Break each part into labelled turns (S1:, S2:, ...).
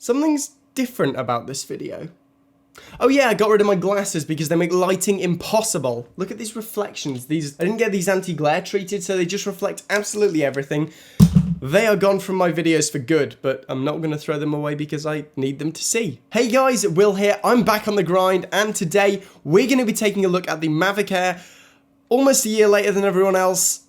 S1: Something's different about this video. Oh yeah, I got rid of my glasses because they make lighting impossible. Look at these reflections. I didn't get these anti-glare treated, so they just reflect absolutely everything. They are gone from my videos for good, but I'm not going to throw them away because I need them to see. Hey guys, Will here. I'm back on the grind, and today we're going to be taking a look at the Mavic Air almost a year later than everyone else.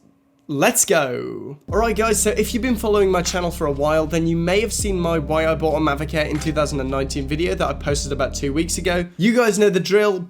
S1: Let's go. Alright guys, so if you've been following my channel for a while, then you may have seen my why I bought a Mavic Air in 2019 video that I posted about 2 weeks ago. You guys know the drill.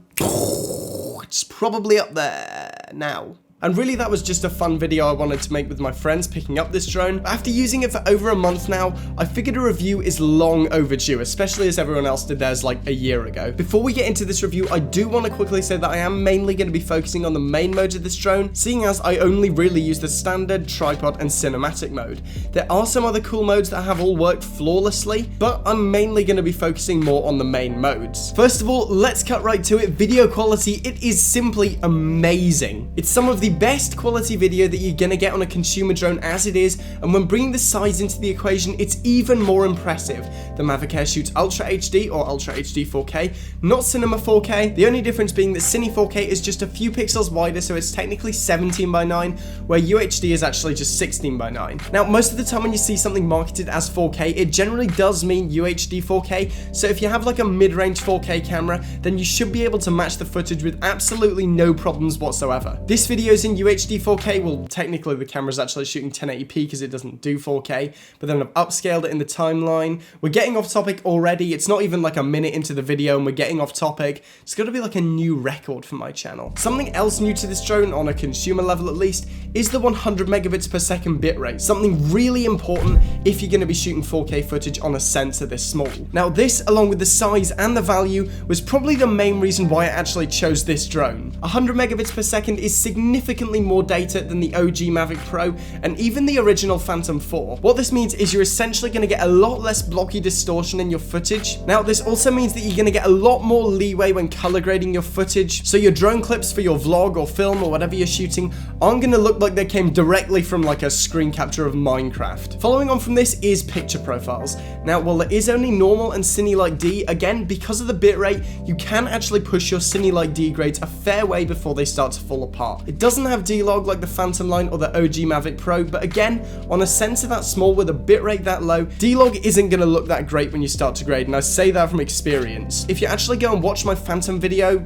S1: It's probably up there now. And really that was just a fun video I wanted to make with my friends picking up this drone. After using it for over a month now, I figured a review is long overdue, especially as everyone else did theirs like a year ago. Before we get into this review, I do want to quickly say that I am mainly going to be focusing on the main modes of this drone, seeing as I only really use the standard, tripod, and cinematic mode. There are some other cool modes that have all worked flawlessly, but I'm mainly going to be focusing more on the main modes. First of all, let's cut right to it. Video quality, it is simply amazing. It's some of the best quality video that you're gonna get on a consumer drone as it is, and when bringing the size into the equation, it's even more impressive. The Mavic Air shoots Ultra HD or Ultra HD 4K, not Cinema 4K, the only difference being that Cine 4K is just a few pixels wider, so it's technically 17:9, where UHD is actually just 16:9. Now, most of the time when you see something marketed as 4K, it generally does mean UHD 4K, so if you have like a mid-range 4K camera, then you should be able to match the footage with absolutely no problems whatsoever. This video is in UHD 4K, well technically the camera's actually shooting 1080p because it doesn't do 4K, but then I've upscaled it in the timeline. We're getting off topic already, it's not even like a minute into the video and we're getting off topic. It's gotta be like a new record for my channel. Something else new to this drone, on a consumer level at least, is the 100 megabits per second bitrate. Something really important if you're gonna be shooting 4K footage on a sensor this small. Now this, along with the size and the value, was probably the main reason why I actually chose this drone. 100 megabits per second is significantly more data than the OG Mavic Pro and even the original Phantom 4. What this means is you're essentially going to get a lot less blocky distortion in your footage. Now this also means that you're going to get a lot more leeway when color grading your footage, so your drone clips for your vlog or film or whatever you're shooting aren't going to look like they came directly from like a screen capture of Minecraft. Following on from this is picture profiles. Now while there is only normal and Cine Light D, again because of the bitrate you can actually push your Cine Light D grades a fair way before they start to fall apart. It doesn't have D-Log like the Phantom line or the OG Mavic Pro, but again, on a sensor that small with a bitrate that low, D-Log isn't going to look that great when you start to grade, and I say that from experience. If you actually go and watch my Phantom video,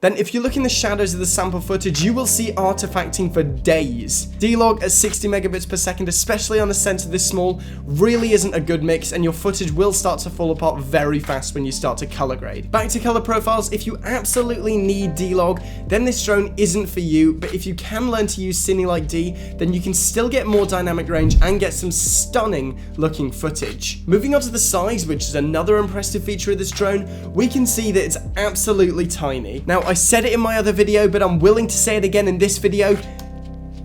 S1: then if you look in the shadows of the sample footage, you will see artifacting for days. D-Log at 60 megabits per second, especially on a sensor this small, really isn't a good mix, and your footage will start to fall apart very fast when you start to color grade. Back to color profiles, if you absolutely need D-Log, then this drone isn't for you, but if you can learn to use Cine Light D, then you can still get more dynamic range and get some stunning looking footage. Moving on to the size, which is another impressive feature of this drone, we can see that it's absolutely tiny. Now, I said it in my other video, but I'm willing to say it again in this video.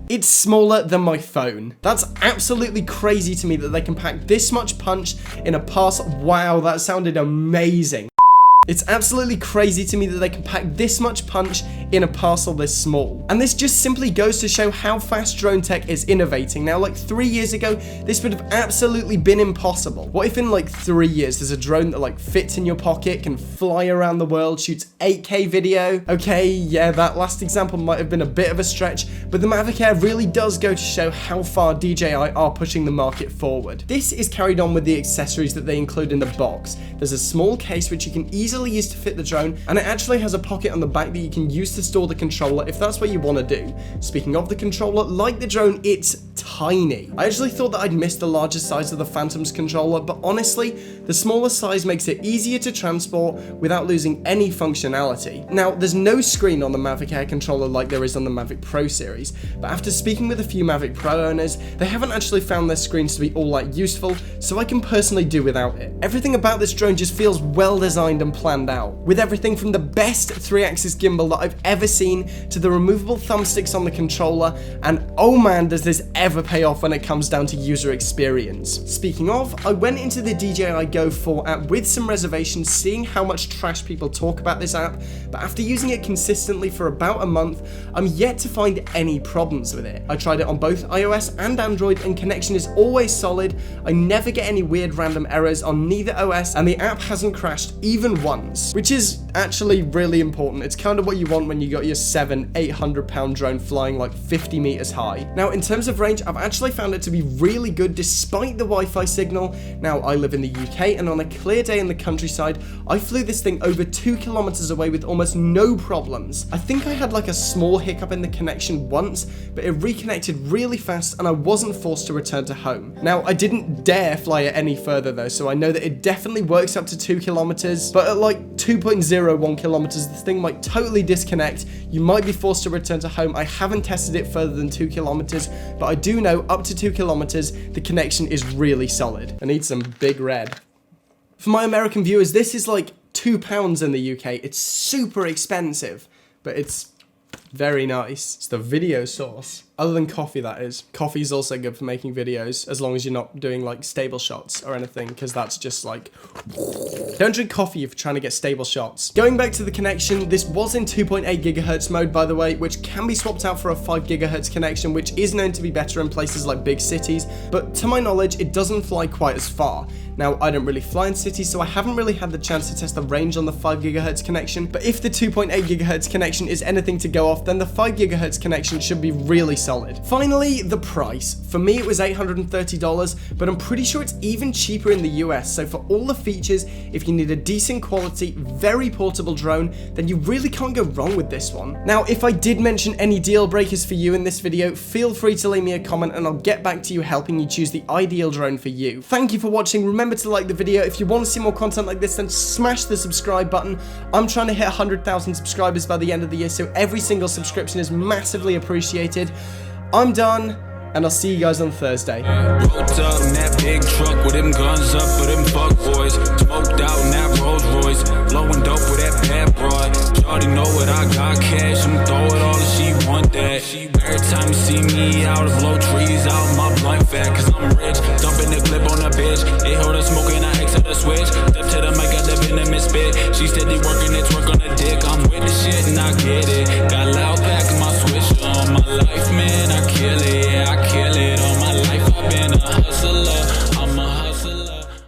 S1: It's smaller than my phone. That's absolutely crazy to me that they can pack this much punch in a parcel. Wow, that sounded amazing. It's absolutely crazy to me that they can pack this much punch in a parcel this small. And this just simply goes to show how fast drone tech is innovating. Now, like 3 years ago, this would have absolutely been impossible. What if in like 3 years, there's a drone that like fits in your pocket, can fly around the world, shoots 8K video? Okay, yeah, that last example might have been a bit of a stretch, but the Mavic Air really does go to show how far DJI are pushing the market forward. This is carried on with the accessories that they include in the box. There's a small case which you can easily use to fit the drone, and it actually has a pocket on the back that you can use to store the controller if that's what you want to do. Speaking of the controller, like the drone, it's tiny. I actually thought that I'd missed the larger size of the Phantom's controller, but honestly, the smaller size makes it easier to transport without losing any functionality. Now, there's no screen on the Mavic Air controller like there is on the Mavic Pro series, but after speaking with a few Mavic Pro owners, they haven't actually found their screens to be all that useful, so I can personally do without it. Everything about this drone just feels well designed and planned out, with everything from the best 3-axis gimbal that I've ever seen, to the removable thumbsticks on the controller, and oh man, does this ever pay off when it comes down to user experience. Speaking of, I went into the DJI Go 4 app with some reservations, seeing how much trash people talk about this app, but after using it consistently for about a month, I'm yet to find any problems with it. I tried it on both iOS and Android, and connection is always solid. I never get any weird random errors on neither OS, and the app hasn't crashed even once, which is actually really important. It's kind of what you want when you got your 700-800 pound drone flying like 50 meters high. Now, in terms of range, I've actually found it to be really good despite the Wi-Fi signal. Now, I live in the UK, and on a clear day in the countryside, I flew this thing over 2 kilometers away with almost no problems. I think I had like a small hiccup in the connection once, but it reconnected really fast and I wasn't forced to return to home. Now, I didn't dare fly it any further though, so I know that it definitely works up to 2 kilometers, but at like 2.01 kilometers, this thing might totally disconnect. You might be forced to return to home. I haven't tested it further than 2 kilometers, but I do know up to 2 kilometers, the connection is really solid. I need some big red. For my American viewers, this is like £2 in the UK. It's super expensive, but it's very nice. It's the video source. Other than coffee, that is. Coffee is also good for making videos, as long as you're not doing like stable shots or anything, because that's just like... Don't drink coffee if you're trying to get stable shots. Going back to the connection, this was in 2.8 gigahertz mode, by the way, which can be swapped out for a 5 gigahertz connection, which is known to be better in places like big cities, but to my knowledge, it doesn't fly quite as far. Now, I don't really fly in cities, so I haven't really had the chance to test the range on the 5 gigahertz connection, but if the 2.8 gigahertz connection is anything to go off, then the 5 gigahertz connection should be really solid. Finally, the price. For me, it was $830, but I'm pretty sure it's even cheaper in the US, so for all the features, if you need a decent quality, very portable drone, then you really can't go wrong with this one. Now, if I did mention any deal breakers for you in this video, feel free to leave me a comment and I'll get back to you helping you choose the ideal drone for you. Thank you for watching. Remember to like the video. If you want to see more content like this, then smash the subscribe button. I'm trying to hit 100,000 subscribers by the end of the year, so every single subscription is massively appreciated. I'm done, and I'll see you guys on Thursday.
S2: Rolled up in that big truck with them guns up for them fuck boys. Smoked out in that Rolls Royce, blowing dope with that bad broad. Shawty know what I got cash, I'm throw it all if she want that. Every time you see me out of low trees, out my blunt fat, cause I'm rich. Dumping the clip on a bitch, they hold her smoking, I exit the switch. Step to the mic, got the venomous spit. She steady working it, twerk on the dick. I'm with the shit and I get it.